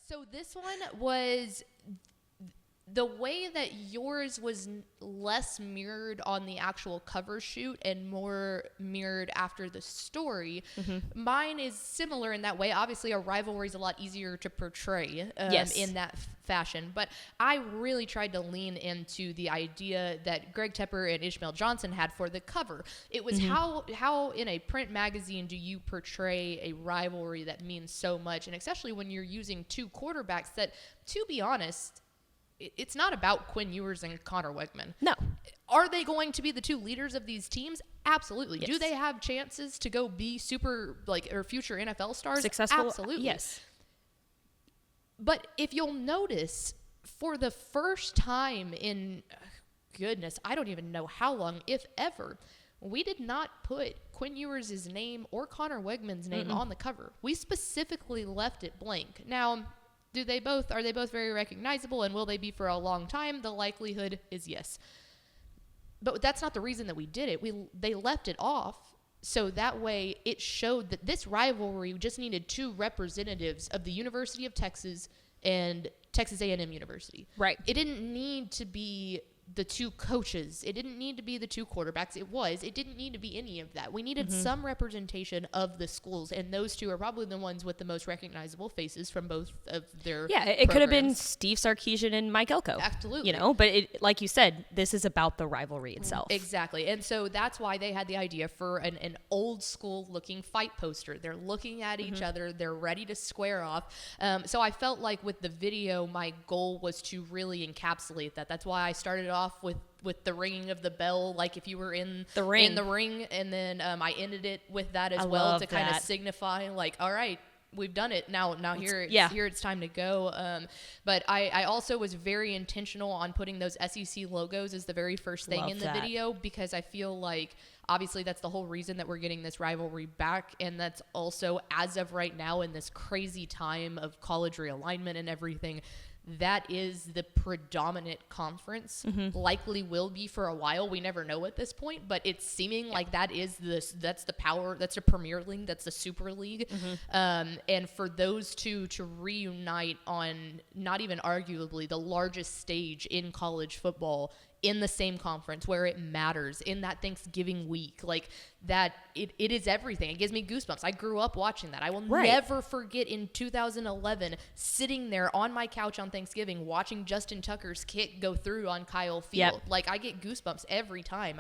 So this one was the way that yours was less mirrored on the actual cover shoot and more mirrored after the story. Mine is similar in that way. Obviously, a rivalry is a lot easier to portray in that fashion. But I really tried to lean into the idea that Greg Tepper and Ishmael Johnson had for the cover. It was how in a print magazine do you portray a rivalry that means so much, and especially when you're using two quarterbacks that, to be honest, it's not about Quinn Ewers and Connor Wegman. No. Are they going to be the two leaders of these teams? Absolutely. Yes. Do they have chances to go be super, or future NFL stars? Successful? Absolutely. Yes. But if you'll notice, for the first time in, goodness, I don't even know how long, if ever, we did not put Quinn Ewers' name or Connor Wegman's name on the cover. We specifically left it blank. Now, are they both very recognizable, and will they be for a long time? The likelihood is yes. But that's not the reason that we did it. They left it off, so that way it showed that this rivalry just needed two representatives of the University of Texas and Texas A&M University. Right. It didn't need to be the two coaches. It didn't need to be the two quarterbacks. It didn't need to be any of that. We needed some representation of the schools, and those two are probably the ones with the most recognizable faces from both of their it could have been Steve Sarkisian and Mike Elko. Absolutely. But it, like you said, this is about the rivalry itself. Exactly. And so that's why they had the idea for an old school looking fight poster. They're looking at each other. They're ready to square off. So I felt like with the video, my goal was to really encapsulate that. That's why I started off with the ringing of the bell, like if you were in the ring, and then I ended it with that as well to kind of signify, like, all right, we've done it now here it's time to go. But I also was very intentional on putting those SEC logos as the very first thing in the video, because I feel like obviously that's the whole reason that we're getting this rivalry back, and that's also, as of right now in this crazy time of college realignment and everything, that is the predominant conference, likely will be for a while. We never know at this point, but it's seeming like that's the power, that's the Premier League, that's the Super League. And for those two to reunite on not even arguably the largest stage in college football in the same conference where it matters, in that Thanksgiving week, like that, it is everything. It gives me goosebumps. I grew up watching that. I will never forget in 2011 sitting there on my couch on Thanksgiving watching Justin Tucker's kick go through on Kyle Field. Like, I get goosebumps every time.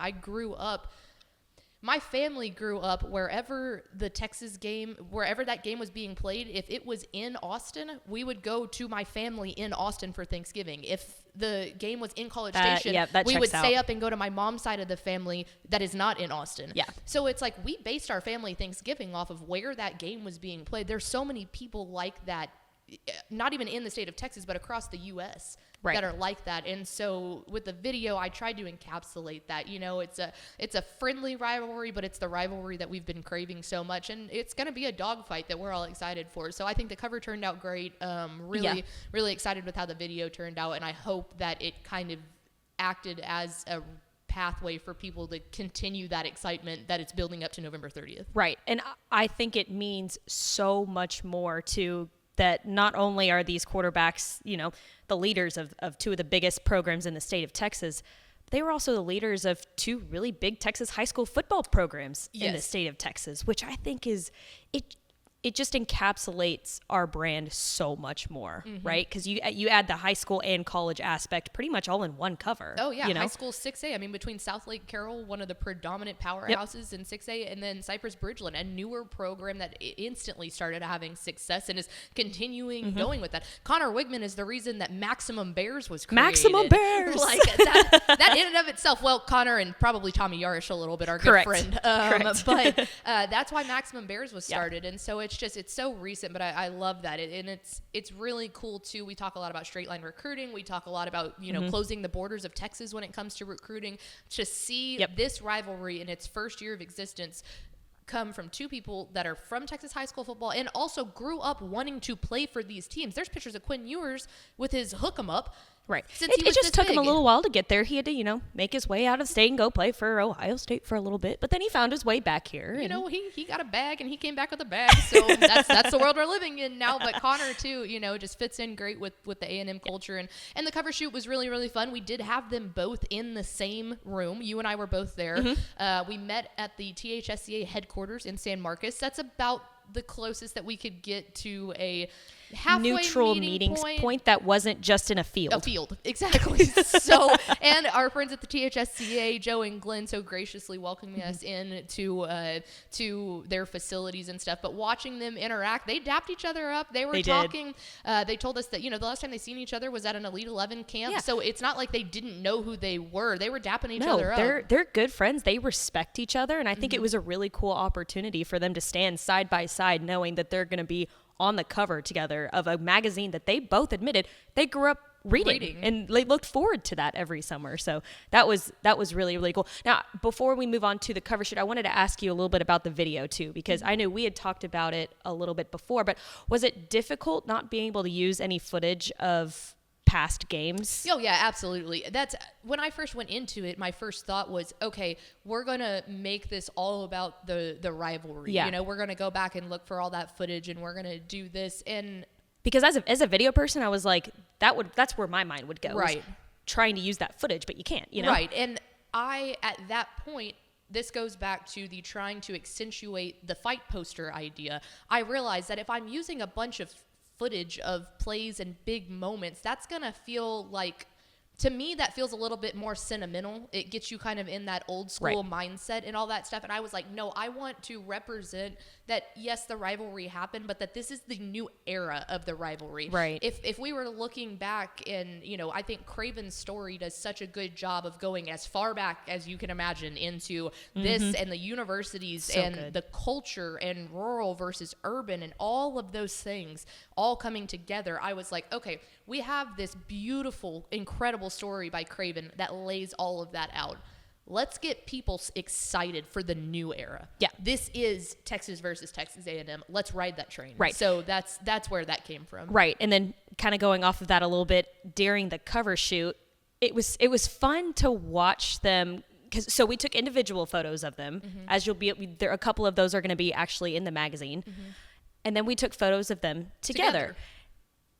My family grew up wherever the Texas game, wherever that game was being played. If it was in Austin, we would go to my family in Austin for Thanksgiving. If the game was in College Station, we would stay up and go to my mom's side of the family that is not in Austin. So it's like we based our family Thanksgiving off of where that game was being played. There's so many people like that, not even in the state of Texas, but across the U.S. that are like that. And so with the video, I tried to encapsulate that. It's a friendly rivalry, but it's the rivalry that we've been craving so much, and it's going to be a dogfight that we're all excited for. So I think the cover turned out great. Really excited with how the video turned out, and I hope that it kind of acted as a pathway for people to continue that excitement that it's building up to November 30th. Right. And I think it means so much more to that. Not only are these quarterbacks, the leaders of two of the biggest programs in the state of Texas, they were also the leaders of two really big Texas high school football programs in the state of Texas, which I think it just encapsulates our brand so much more, right? Because you add the high school and college aspect pretty much all in one cover. Oh, yeah. High school 6A. I mean, between South Lake Carroll, one of the predominant powerhouses in 6A, and then Cypress Bridgeland, a newer program that instantly started having success and is continuing going with that. Connor Wegman is the reason that Maximum Bears was created. Maximum Bears! Like, that in and of itself, well, Connor and probably Tommy Yarish a little bit, our good friend. But that's why Maximum Bears was started. And so it's so recent, but I love that. And it's really cool too. We talk a lot about straight line recruiting. We talk a lot about, closing the borders of Texas when it comes to recruiting. To see this rivalry in its first year of existence come from two people that are from Texas high school football and also grew up wanting to play for these teams. There's pictures of Quinn Ewers with his hook 'em up Right. Since he It was just this took him a big. little while to get there. He had to, make his way out of state and go play for Ohio State for a little bit. But then he found his way back here. He got a bag and he came back with a bag. So that's the world we're living in now. But Connor too, just fits in great with the A&M culture, and the cover shoot was really, really fun. We did have them both in the same room. You and I were both there. We met at the THSCA headquarters in San Marcos. That's about the closest that we could get to a halfway neutral meeting point that wasn't just in a field. A field, exactly. So, and our friends at the THSCA, Joe and Glenn, so graciously welcoming us in to their facilities and stuff. But watching them interact, they dapped each other up. They were talking. They told us that the last time they seen each other was at an Elite 11 camp. Yeah. So it's not like they didn't know who they were. They were dapping each other up. They're good friends. They respect each other, and I think it was a really cool opportunity for them to stand side by side, knowing that they're going to be on the cover together of a magazine that they both admitted they grew up reading, and they looked forward to that every summer. So that was really, really cool. Now, before we move on to the cover shoot, I wanted to ask you a little bit about the video too, because I know we had talked about it a little bit before, but was it difficult not being able to use any footage of past games? Oh yeah, absolutely. That's when I first went into it. My first thought was, okay, we're gonna make this all about the rivalry. Yeah. We're gonna go back and look for all that footage, and we're gonna do this. And because as a video person, I was like, that's where my mind would go. Right. Trying to use that footage, but you can't. Right. And I at that point. This goes back to the trying to accentuate the fight poster idea. I realized that if I'm using a bunch of footage of plays and big moments, that's gonna feel like, to me, that feels a little bit more sentimental. It gets you kind of in that old school mindset and all that stuff. And I was like, no, I want to represent that, yes, the rivalry happened, but that this is the new era of the rivalry. Right. If we were looking back, and, I think Craven's story does such a good job of going as far back as you can imagine into this and the universities the culture and rural versus urban and all of those things all coming together. I was like, okay, we have this beautiful, incredible story by Craven that lays all of that out. Let's get people excited for the new era. Yeah. This is Texas versus Texas A&M. Let's ride that train. Right. So that's where that came from. Right. And then kind of going off of that a little bit, during the cover shoot, it was fun to watch them. So we took individual photos of them. As you'll be there, a couple of those are going to be actually in the magazine. And then we took photos of them together.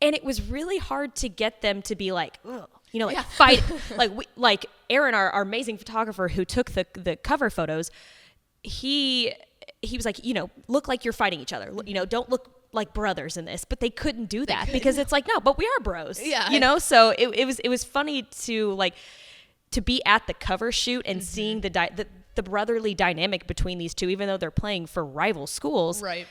And it was really hard to get them to be like, ugh, fight. like Aaron, our amazing photographer who took the cover photos, he was like, look like you're fighting each other. Don't look like brothers in this. But they couldn't do that because it's like, no, but we are bros. Yeah. So it was funny to be at the cover shoot and seeing the brotherly dynamic between these two, even though they're playing for rival schools. Right.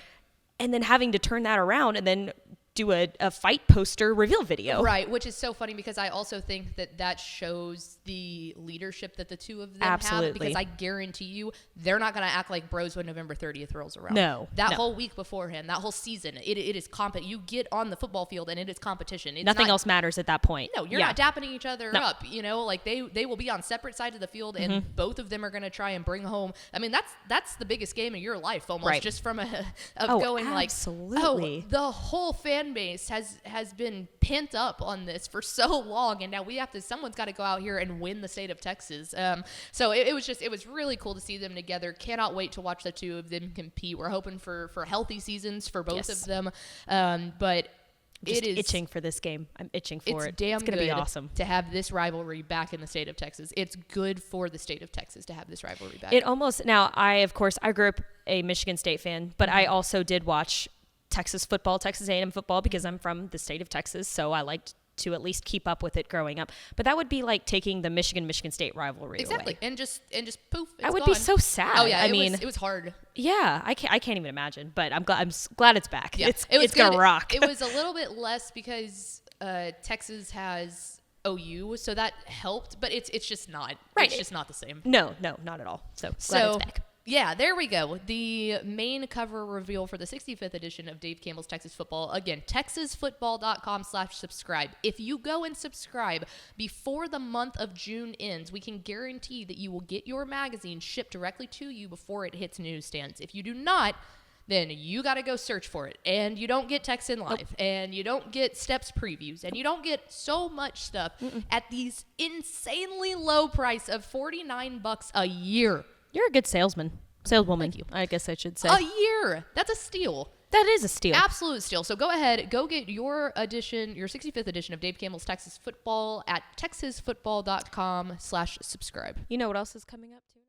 And then having to turn that around and then do a fight poster reveal video. Right, which is so funny because I also think that shows the leadership that the two of them Absolutely. have, because I guarantee you they're not going to act like bros when November 30th rolls around. No. That whole week beforehand, that whole season, it is you get on the football field and it is competition. It's Nothing else matters at that point. No, you're not dapping each other up, like they will be on separate sides of the field and both of them are going to try and bring home. I mean, that's the biggest game of your life almost, just from going absolutely. like, the whole fan base has been pent up on this for so long, and now someone's got to go out here and win the state of Texas. So it was really cool to see them together. Cannot wait to watch the two of them compete. We're hoping for healthy seasons for both of them. But just it is itching for this game. I'm itching for it. Damn it's going to be awesome to have this rivalry back in the state of Texas. It's good for the state of Texas to have this rivalry back. Now I grew up a Michigan State fan, but I also did watch Texas football, Texas A&M football, because I'm from the state of Texas, so I liked to at least keep up with it growing up. But that would be like taking the Michigan State rivalry away. and just poof, it's I would gone. be so sad. Oh yeah, it was hard. Yeah, I can't even imagine. But I'm glad it's back. Yeah. It's gonna rock. It was a little bit less because Texas has OU, so that helped. But it's just not. Right. It's just not the same. No, not at all. So glad it's back. Yeah, there we go. The main cover reveal for the 65th edition of Dave Campbell's Texas Football. Again, texasfootball.com/subscribe. If you go and subscribe before the month of June ends, we can guarantee that you will get your magazine shipped directly to you before it hits newsstands. If you do not, then you got to go search for it. And you don't get Text in Live, and you don't get Steps previews, and you don't get so much stuff at these insanely low price of $49 a year. You're a good saleswoman. Thank you. I guess I should say. A year. That's a steal. That is a steal. Absolute steal. So go ahead, go get your edition, your 65th edition of Dave Campbell's Texas Football at texasfootball.com/subscribe. You know what else is coming up too?